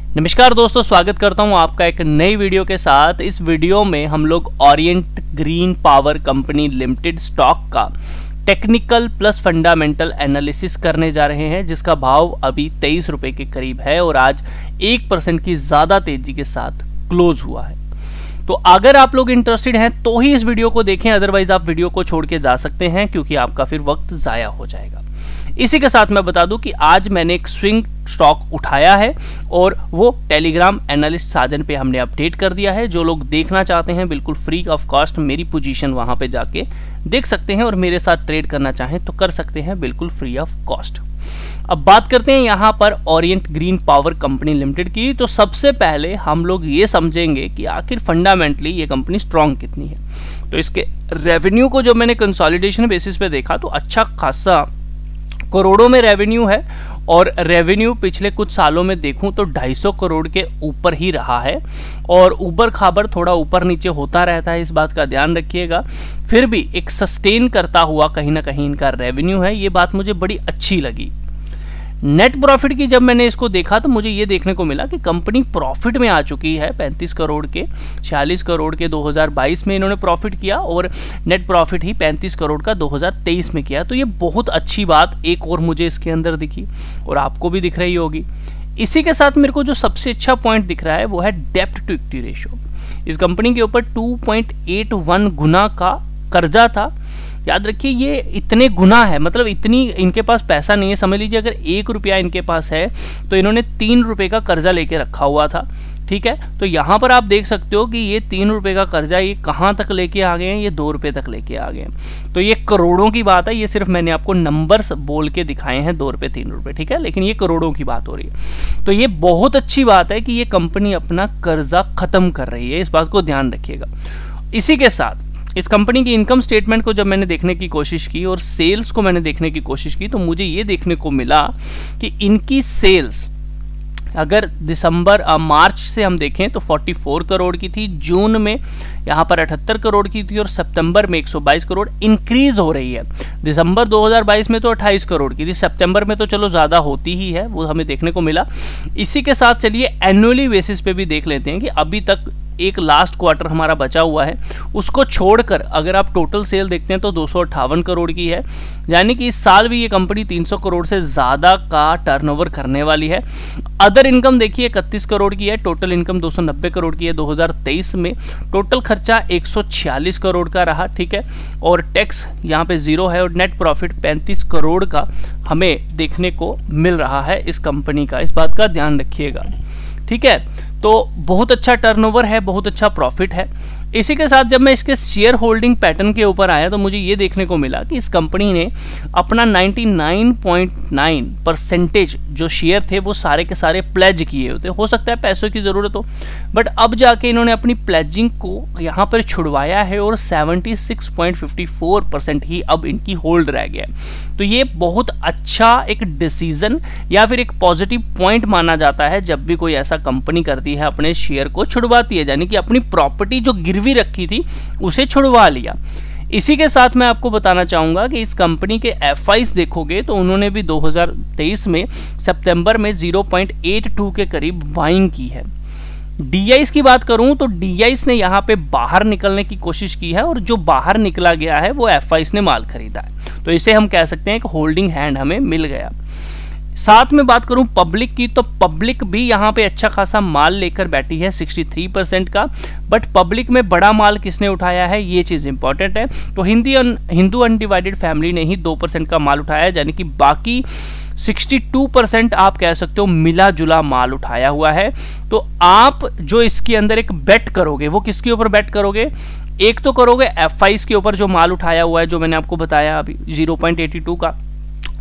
नमस्कार दोस्तों, स्वागत करता हूं आपका एक नई वीडियो के साथ। इस वीडियो में हम लोग Orient green power company limited stock का टेक्निकल प्लस फंडामेंटल एनालिसिस करने जा रहे हैं, जिसका भाव अभी 23 रुपए के करीब है और आज 1% की ज़्यादा तेजी के साथ क्लोज हुआ है। तो अगर आप लोग इंटरेस्टेड हैं तो ही इस वीडियो को देखें, अदरवाइज आप वीडियो को छोड़ के जा सकते हैं क्योंकि आपका फिर वक्त ज़ाया हो जाएगा। इसी के साथ मैं बता दूं कि आज मैंने एक स्विंग स्टॉक उठाया है और वो टेलीग्राम एनालिस्ट साजन पे हमने अपडेट कर दिया है। जो लोग देखना चाहते हैं बिल्कुल फ्री ऑफ कॉस्ट मेरी पोजीशन वहां पे जाके देख सकते हैं और मेरे साथ ट्रेड करना चाहें तो कर सकते हैं बिल्कुल फ्री ऑफ कॉस्ट। अब बात करते हैं यहाँ पर Orient green power company limited की। तो सबसे पहले हम लोग ये समझेंगे कि आखिर फंडामेंटली ये कंपनी स्ट्रांग कितनी है। तो इसके रेवेन्यू को जब मैंने कंसोलिडेशन बेसिस पे देखा तो अच्छा खासा करोड़ों में रेवेन्यू है और रेवेन्यू पिछले कुछ सालों में देखूं तो 250 करोड़ के ऊपर ही रहा है और ऊपर खाबर थोड़ा ऊपर नीचे होता रहता है, इस बात का ध्यान रखिएगा। फिर भी एक सस्टेन करता हुआ कहीं ना कहीं इनका रेवेन्यू है, ये बात मुझे बड़ी अच्छी लगी। नेट प्रॉफिट की जब मैंने इसको देखा तो मुझे ये देखने को मिला कि कंपनी प्रॉफिट में आ चुकी है। 35 करोड़ के 46 करोड़ के 2022 में इन्होंने प्रॉफिट किया और नेट प्रॉफिट ही 35 करोड़ का 2023 में किया। तो ये बहुत अच्छी बात एक और मुझे इसके अंदर दिखी और आपको भी दिख रही होगी। इसी के साथ मेरे को जो सबसे अच्छा पॉइंट दिख रहा है वो है डेप्ट टू इक्विटी रेशियो। इस कंपनी के ऊपर 2.81 गुना का कर्जा था। याद रखिए ये इतने गुना है, मतलब इतनी इनके पास पैसा नहीं है। समझ लीजिए अगर 1 रुपया इनके पास है तो इन्होंने 3 रुपये का कर्जा लेके रखा हुआ था। ठीक है, तो यहाँ पर आप देख सकते हो कि ये 3 रुपये का कर्जा ये कहाँ तक लेके आ गए हैं, ये 2 रुपये तक लेके आ गए हैं। तो ये करोड़ों की बात है, ये सिर्फ मैंने आपको नंबर्स बोल के दिखाए हैं, 2 रुपये 3 रुपये, ठीक है, लेकिन ये करोड़ों की बात हो रही है। तो ये बहुत अच्छी बात है कि ये कंपनी अपना कर्जा खत्म कर रही है, इस बात को ध्यान रखिएगा। इसी के साथ इस कंपनी की इनकम स्टेटमेंट को जब मैंने देखने की कोशिश की और सेल्स को मैंने देखने की कोशिश की तो मुझे ये देखने को मिला कि इनकी सेल्स अगर मार्च से हम देखें तो 44 करोड़ की थी, जून में यहाँ पर 78 करोड़ की थी और सितंबर में 122 करोड़ इंक्रीज हो रही है। दिसंबर 2022 में तो 28 करोड़ की थी, सितंबर में तो चलो ज़्यादा होती ही है, वो हमें देखने को मिला। इसी के साथ चलिए एनुअली बेसिस पे भी देख लेते हैं कि अभी तक एक लास्ट क्वार्टर हमारा बचा हुआ है, उसको छोड़कर अगर आप टोटल सेल देखते हैं तो 258 करोड़ की है। यानी कि इस साल भी ये कंपनी 300 करोड़ से ज़्यादा का टर्नओवर करने वाली है। अदर इनकम देखिए 31 करोड़ की है, टोटल इनकम 290 करोड़ की है 2023 में। टोटल खर्चा 146 करोड़ का रहा, ठीक है, और टैक्स यहाँ पे 0 है और नेट प्रॉफिट 35 करोड़ का हमें देखने को मिल रहा है इस कंपनी का, इस बात का ध्यान रखिएगा। ठीक है, तो बहुत अच्छा टर्नओवर है, बहुत अच्छा प्रॉफिट है। इसी के साथ जब मैं इसके शेयर होल्डिंग पैटर्न के ऊपर आया तो मुझे ये देखने को मिला कि इस कंपनी ने अपना 99.9% जो शेयर थे वो सारे के सारे प्लेज किए होते। हो सकता है पैसों की ज़रूरत हो, बट अब जाके इन्होंने अपनी प्लेजिंग को यहाँ पर छुड़वाया है और 76.54% ही अब इनकी होल्ड रह गया है। तो ये बहुत अच्छा एक डिसीजन या फिर एक पॉजिटिव पॉइंट माना जाता है जब भी कोई ऐसा कंपनी करती है, अपने शेयर को छुड़वाती है, यानी कि अपनी प्रॉपर्टी जो गिरवी रखी थी उसे छुड़वा लिया। इसी के साथ मैं आपको बताना चाहूंगा कि इस कंपनी के एफआईस देखोगे तो उन्होंने भी 2023 में सितंबर में 0.82 के करीब बाइंग की है। डीआईस की बात करूं तो डीआईस ने यहां पे बाहर निकलने की कोशिश की है और जो बाहर निकला गया है वो एफआईस ने माल खरीदा है, तो इसे हम कह सकते हैं कि होल्डिंग हैंड हमें मिल गया। साथ में बात करूं पब्लिक की तो पब्लिक भी यहाँ पे अच्छा खासा माल लेकर बैठी है 63% का, बट पब्लिक में बड़ा माल किसने उठाया है ये चीज़ इंपॉर्टेंट है। तो हिंदू अनडिवाइडेड फैमिली ने ही 2% का माल उठाया है, यानी कि बाकी 62% आप कह सकते हो मिला जुला माल उठाया हुआ है। तो आप जो इसके अंदर एक बेट करोगे वो किसके ऊपर बेट करोगे? एक तो करोगे एफआईस के ऊपर जो माल उठाया हुआ है, जो मैंने आपको बताया अभी 0.82 का,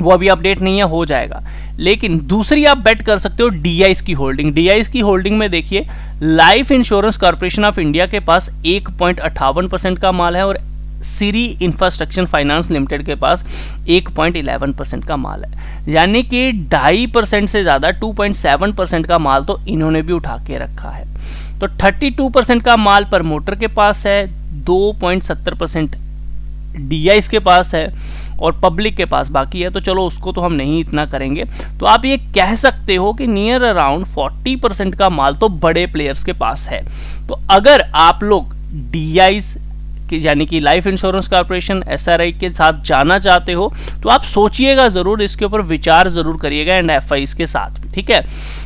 वो अभी अपडेट नहीं है, हो जाएगा। लेकिन दूसरी आप बेट कर सकते हो डीआईस की होल्डिंग। डीआईस की होल्डिंग में देखिए life insurance corporation of India के पास 1.58% का माल है और सिरी इंफ्रास्ट्रक्चर फाइनेंस लिमिटेड के पास 1.11% का माल है, यानी कि 2.5% से ज़्यादा 2.7% का माल तो इन्होंने भी उठा के रखा है। तो 32% का माल प्रमोटर के पास है, 2.70% डीआईस के पास है और पब्लिक के पास बाकी है, तो चलो उसको तो हम नहीं इतना करेंगे। तो आप ये कह सकते हो कि नियर अराउंड 40% का माल तो बड़े प्लेयर्स के पास है। तो अगर आप लोग DIs यानी कि लाइफ इंश्योरेंस कॉर्पोरेशन SRI के साथ जाना चाहते हो तो आप सोचिएगा ज़रूर, इसके ऊपर विचार ज़रूर करिएगा एंड FIs के साथ, ठीक है।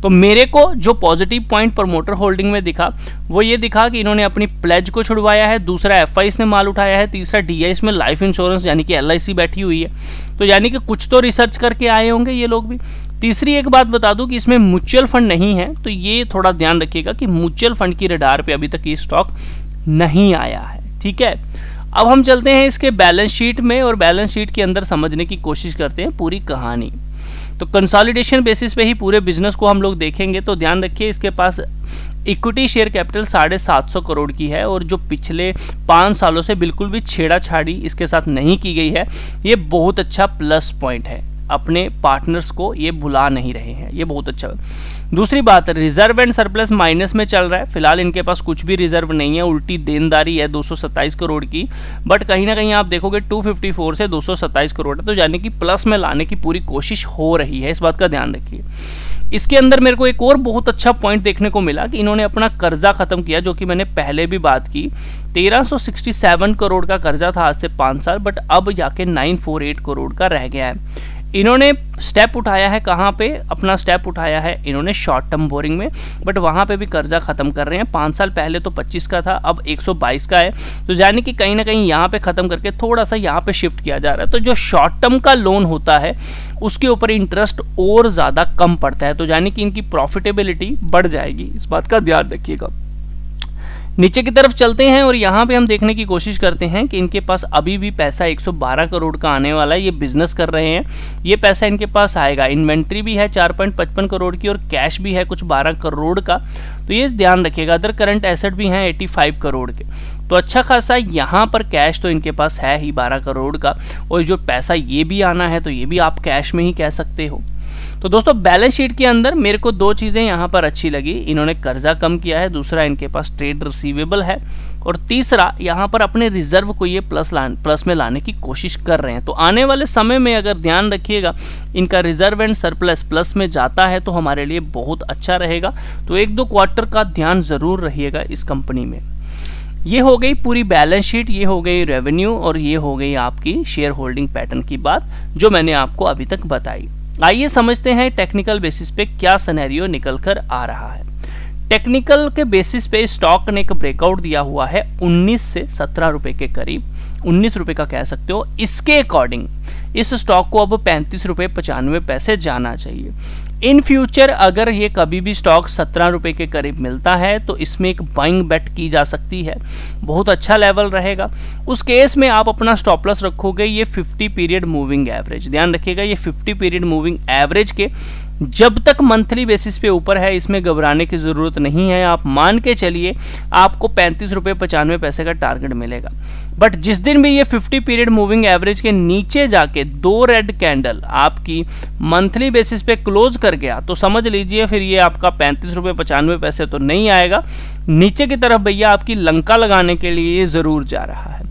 तो मेरे को जो पॉजिटिव पॉइंट प्रमोटर होल्डिंग में दिखा वो ये दिखा कि इन्होंने अपनी प्लेज को छुड़वाया है, दूसरा FIs ने माल उठाया है, तीसरा DIs में लाइफ इंश्योरेंस यानी कि LIC बैठी हुई है। तो यानी कि कुछ तो रिसर्च करके आए होंगे ये लोग भी। तीसरी एक बात बता दूं कि इसमें म्यूचुअल फंड नहीं है, तो ये थोड़ा ध्यान रखिएगा कि म्यूचुअल फंड की रडार पे अभी तक ये स्टॉक नहीं आया है, ठीक है। अब हम चलते हैं इसके बैलेंस शीट में और बैलेंस शीट के अंदर समझने की कोशिश करते हैं पूरी कहानी। तो कंसोलिडेशन बेसिस पे ही पूरे बिजनेस को हम लोग देखेंगे। तो ध्यान रखिए इसके पास इक्विटी शेयर कैपिटल 750 करोड़ की है और जो पिछले 5 सालों से बिल्कुल भी छेड़ाछाड़ी इसके साथ नहीं की गई है, ये बहुत अच्छा प्लस पॉइंट है। अपने पार्टनर्स को ये भुला नहीं रहे हैं, ये बहुत अच्छा है। दूसरी बात, रिजर्व एंड सरप्लस माइनस में चल रहा है, फिलहाल इनके पास कुछ भी रिजर्व नहीं है, उल्टी देनदारी है 227 करोड़ की, बट कहीं ना कहीं आप देखोगे 254 से 227 करोड़ है, तो यानी कि प्लस में लाने की पूरी कोशिश हो रही है, इस बात का ध्यान रखिए। इसके अंदर मेरे को एक और बहुत अच्छा पॉइंट देखने को मिला कि इन्होंने अपना कर्जा खत्म किया, जो कि मैंने पहले भी बात की। 1367 करोड़ का कर्जा था आज से 5 साल, बट अब जाके 948 करोड़ का रह गया है। इन्होंने स्टेप उठाया है कहाँ पे, अपना स्टेप उठाया है इन्होंने शॉर्ट टर्म बोरिंग में, बट वहाँ पे भी कर्जा खत्म कर रहे हैं। 5 साल पहले तो 25 का था, अब 122 का है, तो यानी कि कहीं ना कहीं यहाँ पे खत्म करके थोड़ा सा यहाँ पे शिफ्ट किया जा रहा है। तो जो शॉर्ट टर्म का लोन होता है उसके ऊपर इंटरेस्ट और ज़्यादा कम पड़ता है, तो यानी कि इनकी प्रॉफिटेबिलिटी बढ़ जाएगी, इस बात का ध्यान रखिएगा। नीचे की तरफ चलते हैं और यहाँ पे हम देखने की कोशिश करते हैं कि इनके पास अभी भी पैसा 112 करोड़ का आने वाला है। ये बिजनेस कर रहे हैं, ये पैसा इनके पास आएगा। इन्वेंट्री भी है 4.55 करोड़ की और कैश भी है कुछ 12 करोड़ का, तो ये ध्यान रखिएगा। अदर करंट एसेट भी हैं 85 करोड़ के, तो अच्छा खासा यहाँ पर कैश तो इनके पास है ही 12 करोड़ का, और जो पैसा ये भी आना है तो ये भी आप कैश में ही कह सकते हो। तो दोस्तों बैलेंस शीट के अंदर मेरे को 2 चीज़ें यहाँ पर अच्छी लगी, इन्होंने कर्जा कम किया है, दूसरा इनके पास ट्रेड रिसीवेबल है, और तीसरा यहाँ पर अपने रिजर्व को ये प्लस में लाने की कोशिश कर रहे हैं। तो आने वाले समय में अगर ध्यान रखिएगा इनका रिजर्व एंड सरप्लस प्लस में जाता है तो हमारे लिए बहुत अच्छा रहेगा। तो 1-2 क्वार्टर का ध्यान ज़रूर रहिएगा इस कंपनी में। ये हो गई पूरी बैलेंस शीट, ये हो गई रेवेन्यू, और ये हो गई आपकी शेयर होल्डिंग पैटर्न की बात जो मैंने आपको अभी तक बताई। आइए समझते हैं टेक्निकल बेसिस पे क्या सिनेरियो निकल कर आ रहा है। टेक्निकल के बेसिस पे स्टॉक ने एक ब्रेकआउट दिया हुआ है 19 से 17 रुपए के करीब, 19 रुपए का कह सकते हो। इसके अकॉर्डिंग इस स्टॉक को अब 35 रुपए 95 पैसे जाना चाहिए। इन फ्यूचर अगर ये कभी भी स्टॉक 17 रुपए के करीब मिलता है तो इसमें एक बाइंग बेट की जा सकती है, बहुत अच्छा लेवल रहेगा। उस केस में आप अपना स्टॉप लॉस रखोगे ये 50 पीरियड मूविंग एवरेज, ध्यान रखिएगा ये 50 पीरियड मूविंग एवरेज के जब तक मंथली बेसिस पे ऊपर है इसमें घबराने की ज़रूरत नहीं है। आप मान के चलिए आपको 35 रुपये 95 पैसे का टारगेट मिलेगा। बट जिस दिन भी ये 50 पीरियड मूविंग एवरेज के नीचे जाके 2 रेड कैंडल आपकी मंथली बेसिस पे क्लोज कर गया तो समझ लीजिए फिर ये आपका 35 रुपये 95 पैसे तो नहीं आएगा, नीचे की तरफ भैया आपकी लंका लगाने के लिए ये ज़रूर जा रहा है।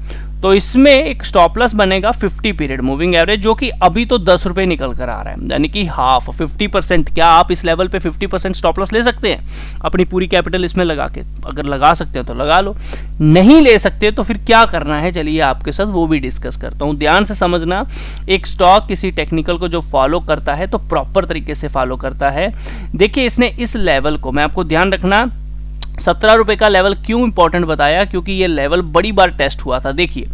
तो इसमें एक स्टॉप लॉस बनेगा 50 पीरियड मूविंग एवरेज, जो कि अभी तो 10 रुपये निकल कर आ रहा है, यानी कि हाफ 50%। क्या आप इस लेवल पे 50% स्टॉप लॉस ले सकते हैं अपनी पूरी कैपिटल इसमें लगा के? अगर लगा सकते हैं तो लगा लो, नहीं ले सकते तो फिर क्या करना है चलिए आपके साथ वो भी डिस्कस करता हूँ। ध्यान से समझना, एक स्टॉक किसी टेक्निकल को जो फॉलो करता है तो प्रॉपर तरीके से फॉलो करता है। देखिए इसने इस लेवल को, मैं आपको ध्यान रखना 17 रुपये का लेवल क्यों इंपॉर्टेंट बताया, क्योंकि ये लेवल बड़ी बार टेस्ट हुआ था। देखिए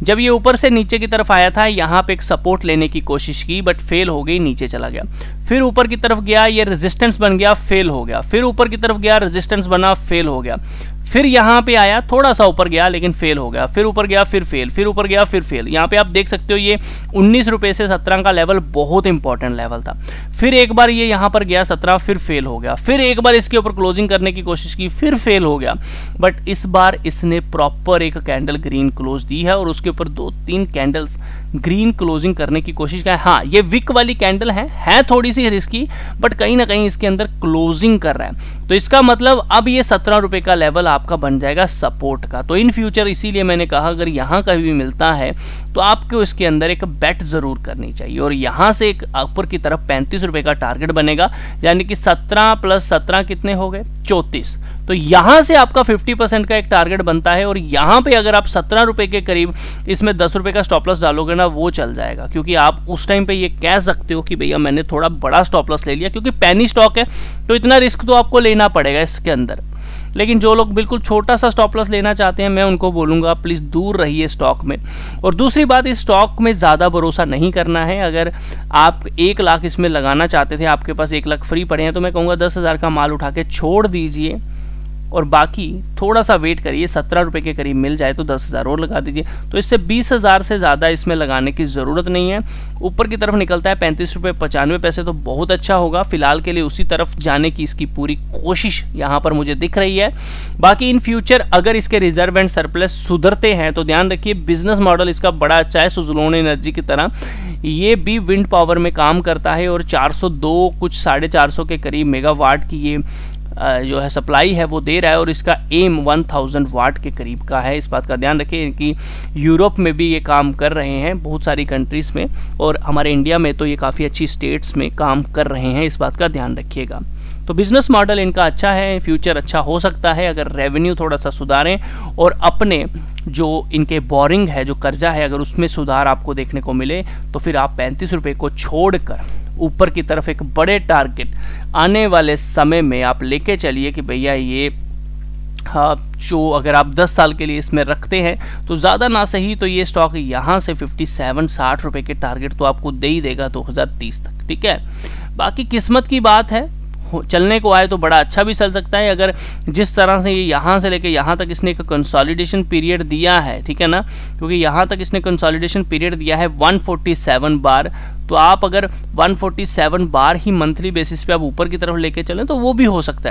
जब ये ऊपर से नीचे की तरफ आया था यहाँ पे एक सपोर्ट लेने की कोशिश की बट फेल हो गई, नीचे चला गया। फिर ऊपर की तरफ गया, ये रेजिस्टेंस बन गया, फेल हो गया। फिर ऊपर की तरफ गया, रेजिस्टेंस बना, फेल हो गया। फिर यहाँ पे आया, थोड़ा सा ऊपर गया लेकिन फेल हो गया। फिर ऊपर गया, फिर फेल, फिर ऊपर गया, फिर फेल। यहाँ पे आप देख सकते हो ये 19 रुपये से 17 का लेवल बहुत इंपॉर्टेंट लेवल था। फिर एक बार ये यहाँ पर गया 17, फिर फेल हो गया। फिर एक बार इसके ऊपर क्लोजिंग करने की कोशिश की, फिर फेल हो गया। बट इस बार इसने प्रॉपर एक कैंडल ग्रीन क्लोज दी है और उसके ऊपर 2-3 कैंडल्स ग्रीन क्लोजिंग करने की कोशिश की। हाँ ये विक वाली कैंडल है थोड़ी सी रिस्की, बट कहीं ना कहीं इसके अंदर क्लोजिंग कर रहा है। तो इसका मतलब अब ये 17 रुपये का लेवल आपका बन जाएगा सपोर्ट का। तो इन फ्यूचर इसीलिए मैंने कहा अगर यहाँ कहीं भी मिलता है तो आपको इसके अंदर एक बेट ज़रूर करनी चाहिए। और यहाँ से एक ऊपर की तरफ 35 रुपये का टारगेट बनेगा, यानी कि 17 + 17 कितने हो गए 34। तो यहाँ से आपका 50% का एक टारगेट बनता है और यहाँ पे अगर आप 17 रुपये के करीब इसमें 10 रुपये का स्टॉप लॉस डालोगे ना, वो चल जाएगा। क्योंकि आप उस टाइम पे ये कह सकते हो कि भैया मैंने थोड़ा बड़ा स्टॉप लॉस ले लिया, क्योंकि पेनी स्टॉक है तो इतना रिस्क तो आपको लेना पड़ेगा इसके अंदर। लेकिन जो लोग बिल्कुल छोटा सा स्टॉप लॉस लेना चाहते हैं, मैं उनको बोलूँगा प्लीज़ दूर रहिए स्टॉक में। और दूसरी बात, इस स्टॉक में ज़्यादा भरोसा नहीं करना है। अगर आप 1 लाख इसमें लगाना चाहते थे, आपके पास 1 लाख फ्री पड़े हैं, तो मैं कहूँगा 10,000 का माल उठा के छोड़ दीजिए और बाकी थोड़ा सा वेट करिए, 17 रुपये के करीब मिल जाए तो 10,000 और लगा दीजिए। तो इससे 20,000 से ज़्यादा इसमें लगाने की ज़रूरत नहीं है। ऊपर की तरफ निकलता है 35 रुपये 95 पैसे, तो बहुत अच्छा होगा। फिलहाल के लिए उसी तरफ जाने की इसकी पूरी कोशिश यहाँ पर मुझे दिख रही है। बाकी इन फ्यूचर अगर इसके रिजर्व एंड सरप्लस सुधरते हैं तो ध्यान रखिए बिजनेस मॉडल इसका बड़ा अच्छा है। सुज़लोन एनर्जी की तरह ये भी विंड पावर में काम करता है और 402 कुछ 450 के करीब मेगावाट की ये जो है सप्लाई है वो दे रहा है और इसका एम 1000 वाट के करीब का है। इस बात का ध्यान रखें कि यूरोप में भी ये काम कर रहे हैं बहुत सारी कंट्रीज़ में, और हमारे इंडिया में तो ये काफ़ी अच्छी स्टेट्स में काम कर रहे हैं। इस बात का ध्यान रखिएगा। तो बिजनेस मॉडल इनका अच्छा है, फ्यूचर अच्छा हो सकता है अगर रेवेन्यू थोड़ा सा सुधारें और अपने जो इनके बोरिंग है, जो कर्जा है, अगर उसमें सुधार आपको देखने को मिले तो फिर आप 35 रुपये को छोड़कर ऊपर की तरफ एक बड़े टारगेट आने वाले समय में आप लेके चलिए कि भैया ये जो अगर आप 10 साल के लिए इसमें रखते हैं तो ज़्यादा ना सही तो ये स्टॉक यहाँ से 57-60 रुपये के टारगेट तो आपको दे ही देगा 2030 तक। ठीक है, बाकी किस्मत की बात है, चलने को आए तो बड़ा अच्छा भी चल सकता है। अगर जिस तरह से ये यहाँ से लेके यहाँ तक इसने एक कंसोलिडेशन पीरियड दिया है, ठीक है ना, क्योंकि यहाँ तक इसने कंसोलिडेशन पीरियड दिया है 147 बार, तो आप अगर 147 बार ही मंथली बेसिस पे आप ऊपर की तरफ लेके चलें तो वो भी हो सकता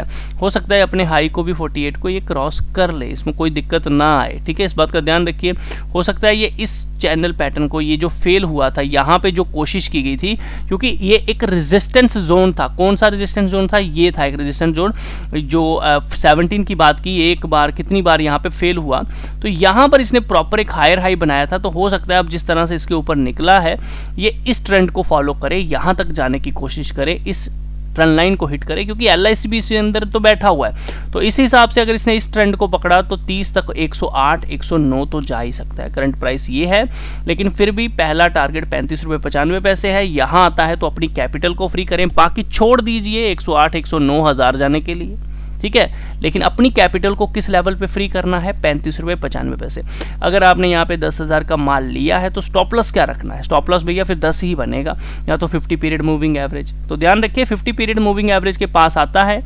है अपने हाई को भी 48 को ये क्रॉस कर ले, इसमें कोई दिक्कत ना आए। ठीक है, इस बात का ध्यान रखिए। हो सकता है ये इस चैनल पैटर्न को, ये जो फेल हुआ था यहाँ पे जो कोशिश की गई थी, क्योंकि ये एक रेजिस्टेंस जोन था। कौन सा रेजिस्टेंस जोन था? ये था एक रेजिस्टेंस जोन जो 17 की बात की, एक बार कितनी बार यहाँ पे फेल हुआ, तो यहाँ पर इसने प्रॉपर एक हायर हाई बनाया था। तो हो सकता है अब जिस तरह से इसके ऊपर निकला है ये इस ट्रेंड को फॉलो करे, यहाँ तक जाने की कोशिश करे, इस ट्रेंड लाइन को हिट करे, क्योंकि LIC भी इसके अंदर तो बैठा हुआ है। तो इस हिसाब से अगर इसने इस ट्रेंड को पकड़ा तो 30 तक 108 109 तो जा ही सकता है। करंट प्राइस ये है, लेकिन फिर भी पहला टारगेट 35 रुपये 95 पैसे है। यहाँ आता है तो अपनी कैपिटल को फ्री करें, बाकी छोड़ दीजिए 108 109 हज़ार जाने के लिए। ठीक है, लेकिन अपनी कैपिटल को किस लेवल पे फ्री करना है? 35 रुपये 95 पैसे। अगर आपने यहाँ पे 10,000 का माल लिया है तो स्टॉप लॉस क्या रखना है? स्टॉप लॉस भैया फिर 10 ही बनेगा, या तो 50 पीरियड मूविंग एवरेज। तो ध्यान रखिए 50 पीरियड मूविंग एवरेज के पास आता है,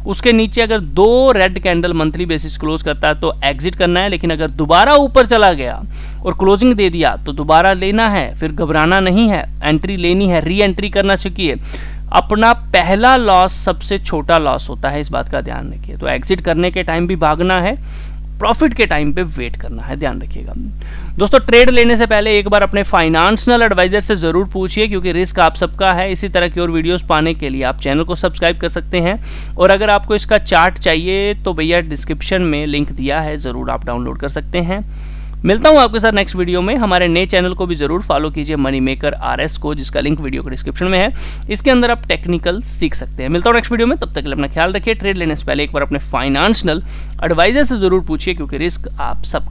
उसके नीचे अगर 2 red candle monthly basis close करता है तो एग्जिट करना है। लेकिन अगर दोबारा ऊपर चला गया और क्लोजिंग दे दिया तो दोबारा लेना है, फिर घबराना नहीं है, एंट्री लेनी है, री एंट्री करना चाहिए। अपना पहला लॉस सबसे छोटा लॉस होता है, इस बात का ध्यान रखिए। तो एग्जिट करने के टाइम भी भागना है, प्रॉफिट के टाइम पे वेट करना है, ध्यान रखिएगा। दोस्तों, ट्रेड लेने से पहले एक बार अपने फाइनेंशियल एडवाइजर से जरूर पूछिए, क्योंकि रिस्क आप सबका है। इसी तरह की और वीडियोस पाने के लिए आप चैनल को सब्सक्राइब कर सकते हैं, और अगर आपको इसका चार्ट चाहिए तो भैया डिस्क्रिप्शन में लिंक दिया है, ज़रूर आप डाउनलोड कर सकते हैं। मिलता हूं आपके साथ नेक्स्ट वीडियो में। हमारे नए चैनल को भी जरूर फॉलो कीजिए, मनी मेकर RS को, जिसका लिंक वीडियो के डिस्क्रिप्शन में है। इसके अंदर आप टेक्निकल सीख सकते हैं। मिलता हूं नेक्स्ट वीडियो में, तब तक के लिए अपना ख्याल रखिए। ट्रेड लेने से पहले एक बार अपने फाइनेंशियल एडवाइजर से जरूर पूछिए, क्योंकि रिस्क आप सब